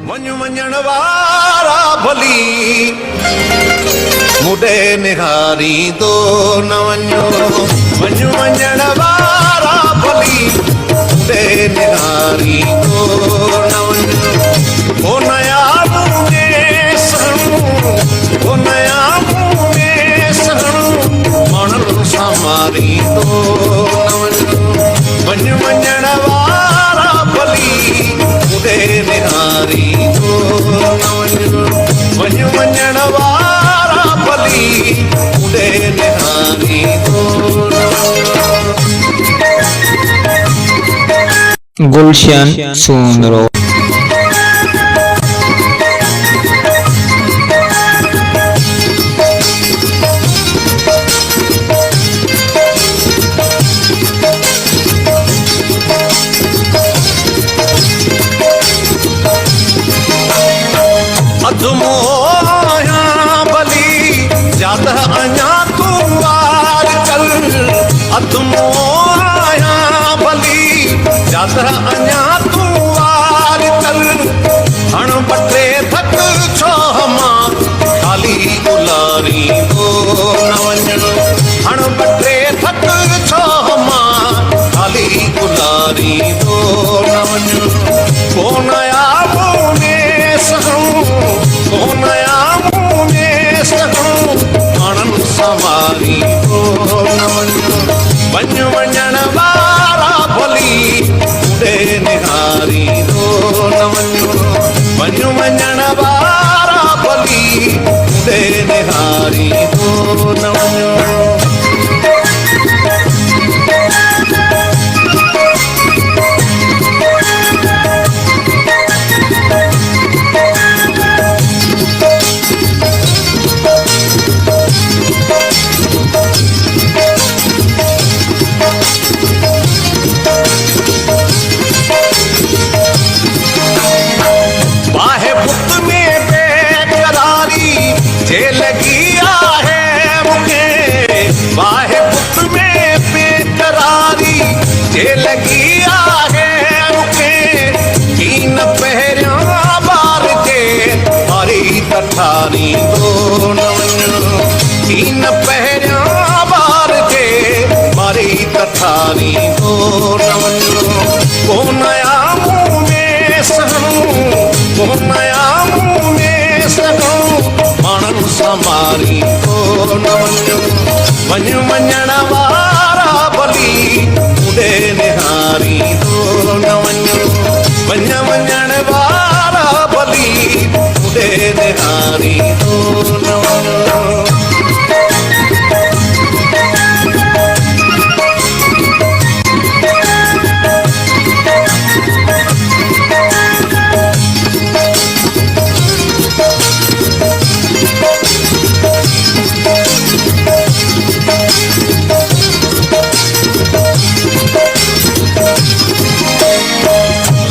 वञ वञण वारा भली मुडे निहारींदो न वञो वञ वञण वारा भली मुडे निहारींदो न वञो ओ नया मुंहिंजे सणो ओ नया मुंहिंजे सणो माण्हुनि सां मारींदो न वञो वञ वञण वारा भली मुडे निहारींदो न वञो वञ वञण वारा भली मुडे निहारींदो न वञो गुलशन सोनरो अधमोया भली ज्यादा अञा तू वार कर अधमोया भली ज्यादा अञा तू वार कर हण बटे थक छो मां खाली गुलारी दो न वञो हण बटे थक छो मां खाली गुलारी दो न वञो कोन आया नया मुंहिंजे सणो माण्हुनि सां मारींदो न वञो वञ वञण वारा भली मुडे निहारींदो न वञो वञ वञण वारा भली मुडे निहारींदो न वञो लगी आहे मूंखे वाहे पुट में बेकरारी जे लगी आहे मूंखे की न पहिरियों ॿार जे मारी तठारींदो न वञो की न पहिरियों ॿार जे मारी तठारींदो न वञो कोन आया मुंहिंजे सणो कोन आया मुंहिंजे सणो माण्हुनि सां मारींदो न वञो वञ वञण वारा भली मुडे निहारींदो न वञो वञ वञण वारा भली मुडे निहारींदो न वञो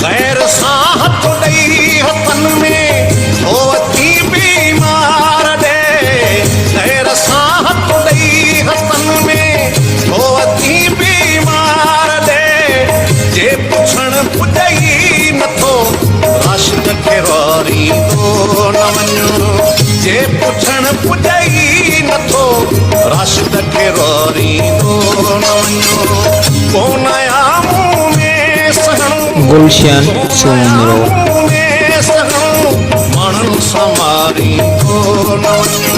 गैर सां हथ ॾेई हथनि में धोती बीमार ॾे गैर सां हथ ॾेई हथनि में धोती बीमार ॾे जे पुछण पुॼई नथो राशिद खे वारींदो न वञो जे पुछण पुॼई नथो राशिद खे वारींदो न वञो कोन आया गुलशन सोनरो माण्हुनि सां मारींदो न वञो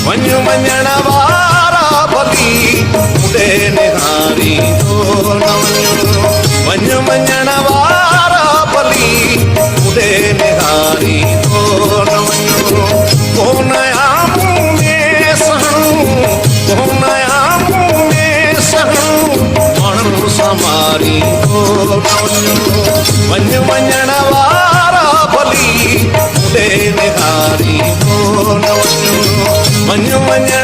वञ वञण वारा भली मुडे निहारींदो न वञो वञ वञण वारा भली मुडे निहारींदो न वञो कोन आया मुंहिंजे सणो कोन आया मुंहिंजे सणो माण्हुनि सां मारींदो न वञो वञ वञण वारा भली मुडे निहारींदो न वञो वञ वञण